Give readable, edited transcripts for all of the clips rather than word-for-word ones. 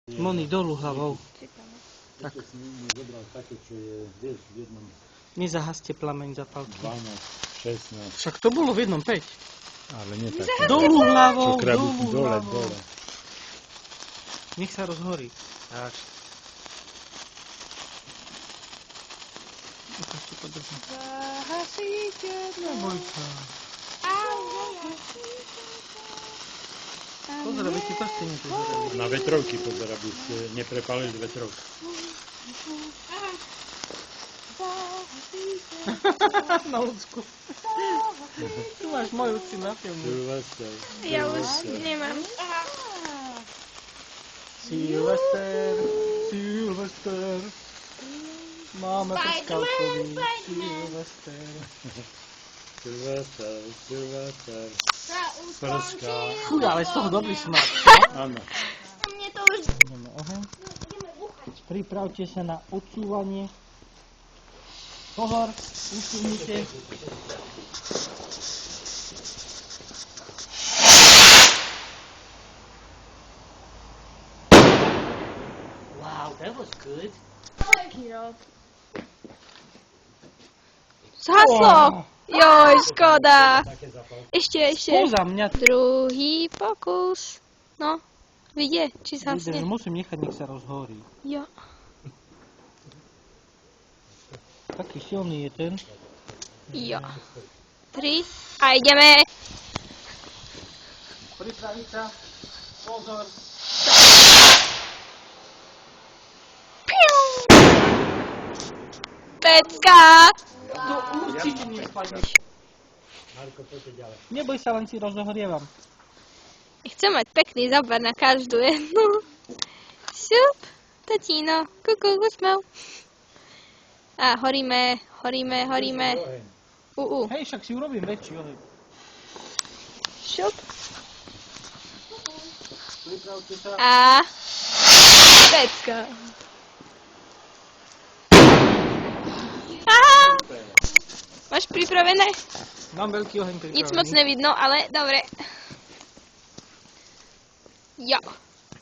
Moni, dolu hlavou. Tak. Nezahaste plameň zapálky. 12, 16. Však to bolo v jednom 5. Ale nie tak. Dolu hlavou, Čo dolu dole, hlavou. dole. Nech sa rozhorí. Tak. Ukážte podržím. Zahasíte Neboj sa. Pozor, aby ti prsty nepozerali. Na vetrovky pozor, aby ste neprepálili vetrovky. Na ľudsku. Tu máš moju si na filmu. Silvester. Ja už nemám. Silvester, Silvester. Máme prskavkový Silvester. Silvester, Silvester. Prska. Fuj, ale z toho dobrý smrad. Áno. Mne to už... Ideme oheň. Pripravte sa na odsúvanie. Pozor, usúvnite. Wow, that was good. Zhaslo! Joj, škoda. Ešte. Spoza mňa. Druhý pokus. No, vidie, či zhasne. Musím nechať, nech sa rozhorí. Jo. Taký silný je ten. Jo. 3 a ideme. Pripraviť sa. Pozor. Pecka. To určite nespadneš. Neboj sa, len si rozohrievam. Chcem mať pekný záber na každú jednu. Šup, tatíno, kuku, usmel. A horíme. Hej, však si urobím väčší oheň. Šup. Pripravte sa. A pecka. Máš pripravené? Mám veľký oheň pripravený. Nic moc nevidno, ale dobre. Jo.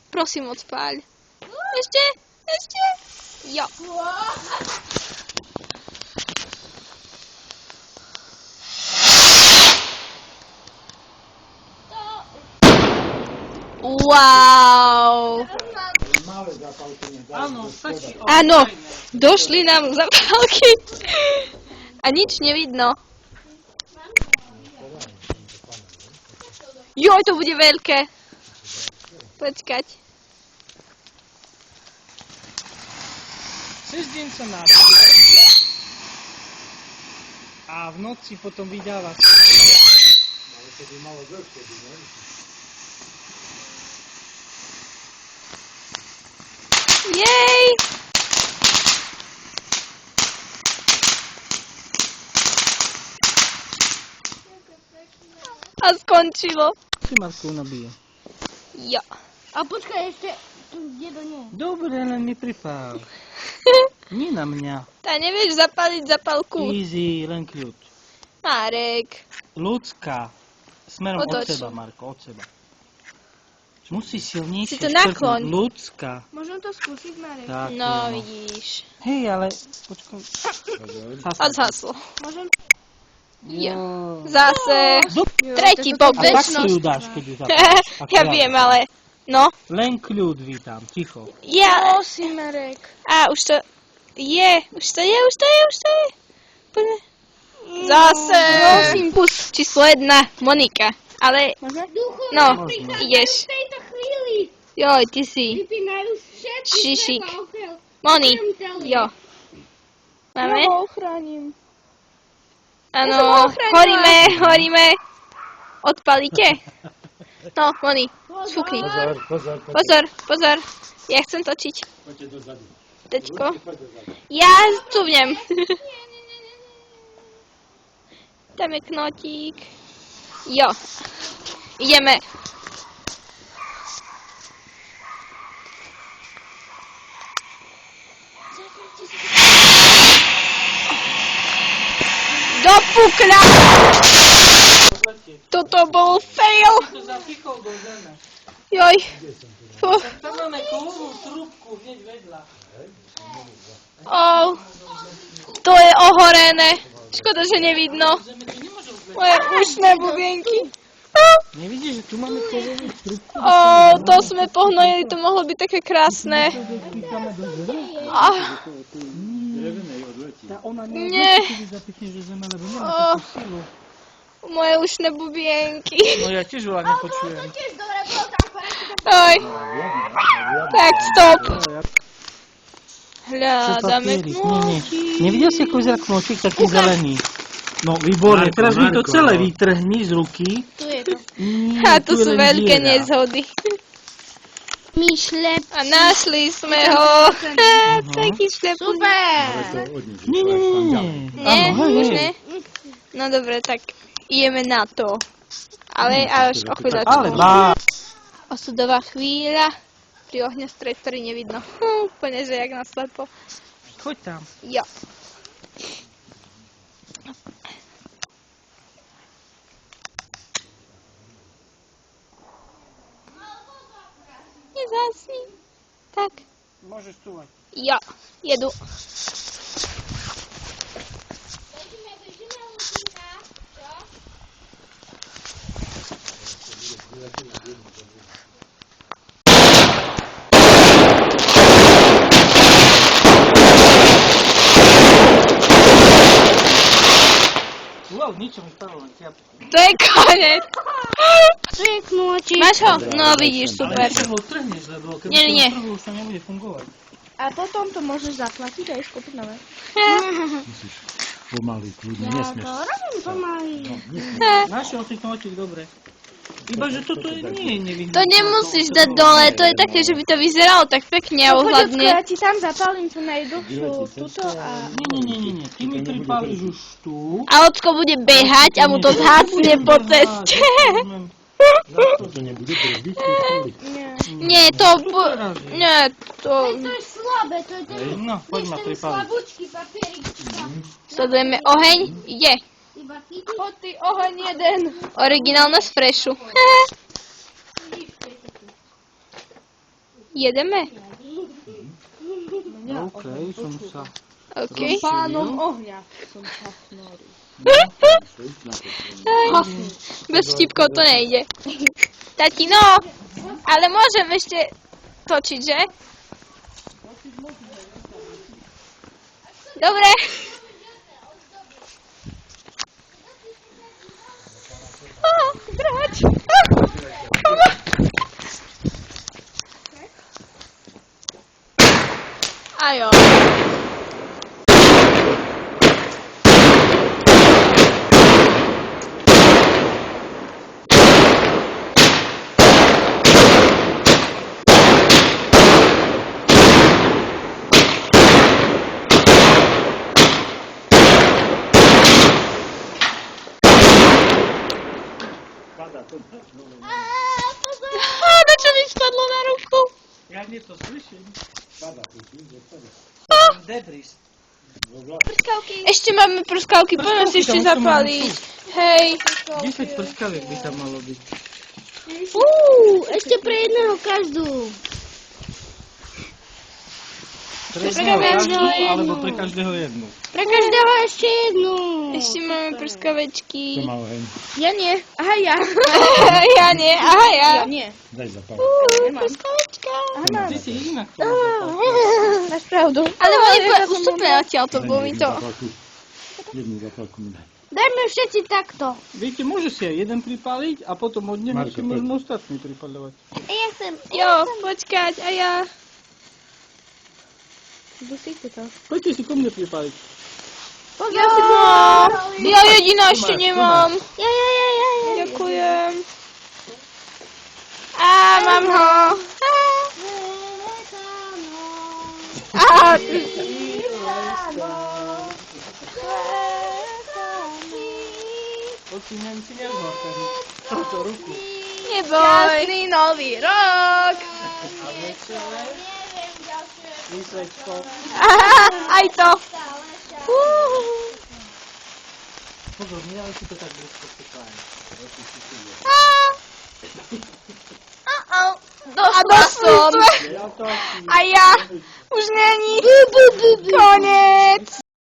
Prosím, odpáľ. Ešte. Jo. Wow. Áno, stačí. Áno, došli nám zapálky. A nič nevidno. Joj, to bude veľké. Počkať. Cez deň sa nápije. A v noci potom vydáva. Jej! A skončilo. Si Marku nabije. Jo. A počkaj, ešte tu dedo nie. Dobre, len mi pripál. Nie na mňa. Tá nevieš zapáliť zapálku. Easy, len kľud. Marek. Ľudská. Smerom od Otoč. seba, Marko, od seba. Musí silnejšie Si to nakloň. Ľudská. Môžem to skúsiť, Marek? Tak, No, vidíš. Hej, ale počkaj. A zhaslo. Môžem? Jo. Zase. Tretí A tak pokus. si ju dáš, keď ju zapáliš. Ja viem, ale... No. Len kľud vítam, ticho. Ja... Prosím, Marek. A, už to je. Už to je. Poďme. Zase. Prosím. Pus číslo 1. Monika. Ale... Duchu, No, prichádzaj ideš. v tejto chvíli. Joj, ty si. Vypínajú všetky Šišik. prepálky. Moni. Jo. Máme? Ja ho ochránim. Áno. Ja som ho ochránila. Horíme. Odpalíte? No, Moni. Sfúkni. Pozor. Ja chcem točiť. Poďte dozadu. Teďko. Ja cuvnem. Tam je knotík. Jo. Ideme. Do pukľa! Toto bol fail! To zapichol do zeme. Joj. Fú. Tam máme kolu. hneď vedľa. To je ohorené. Škoda, že nevidno. Moje ušné bubienky. Nevidíš, že tu máme kovovú trubku? To sme pohnojili, to mohlo byť také krásne. Drevenej odletí. Ona Nie. keď zapikneš do zeme, lebo nemá takú silu. Moje ušné bubienky. No ja tiež veľa nepočujem. Tiež dobre bolo tam korečko. Oj. Tak, stop. Hľadáme knôčik. Nevidel si, ako vyzerá knôčik, taký zelený? No, výborne. Marko, Teraz mi to Marko, celé no. vytrhni z ruky. Tu je to. A tu sú veľké nezhody. Myšlep. A našli sme ho. Taký šľep. Super. Nie. Nie, Áno, hej, už hej. ne? No dobre, tak ideme na to. Ale až o chvíľačku. Ale bá. Osudová chvíľa. Pri ohňostrej, ktorý nevidno. Úplne, že jak naslepo. Choď tam. Jo. Nezasni. Tak. Môžeš stúvať. Jo, jedu. Wow, niečo mi spadlo len ťapku. To je konec. Tu je knôčik. Máš ho? No vidíš, super. Ale ho trhneš, lebo keby Nie, si nie. ho trhol, už to nebude fungovať. A potom to môžeš zaplatiť a ísť kúpiť nové. Musíš pomaly, kľudne, Ja nesmieš. to robím pomaly. Našiel si knôčik, dobre. Iba, že toto nie je nevyhnutné. To nemusíš dať dole, to je také, že by to vyzeralo tak pekne a Poďočko, ohľadne. ja ti tam zapalím tú najduchšiu túto a... Nie. Ty mi pripálíš už tu. A ocko bude behať a mu to zhasne po ceste. To nebude prvý, ktorý. Nie, to... Nie, to... To je slabé, to je ten... No, poď ma pripáliť. Slabúčky papierik. Sledujeme oheň. Ide. Iba chytiť. Poď ty, oheň jeden. Originálna z Freshu. Jedeme? OK, som sa... OK. Pánom ohňa som sa snoril. Bez vtipkov to nejde. Tatino, ale môžem ešte točiť, že? Dobre. Drať. Ajo. Na čo mi spadlo na ruku? Ja nie to slyším. Debris. Ešte máme prskavky, poďme si ešte zapaliť. Hej. 10 prskaviek by tam malo byť. Ešte pre jedného každú. Pre jedného každú, jednu. alebo pre každého jednu. Pre každého ešte jednu. Ešte máme prskavečky. To má oheň. Ja nie. Aha, ja. Ja nie, aha ja. Ja nie. Daj zapáliť. Prskavečka. Ty si inak to máš. Máš pravdu. Ale oni ustupné odtiaľ to, bo mi to... Jednu zapálku mi daj. Dajme všetci takto. Viete, môže si aj jeden pripáliť a potom od neho Marko, si môžeme ostatní pripaľovať. Ja chcem. Jo, počkať, a ja... Dusíte to. Poďte si ko mne pripáliť. Jo, ja jediná ešte nemám. Ja. Ďakujem. Á, mám ho. Á, Odpínem si nezmorkajú. Toto ruku. neboj. Jasný nový rok. A večere. Výsledko. Aha, aj to. Pozor, nedaj si to tak blízko pripáliť. A došla som. Ja to asi... A ja. Konec.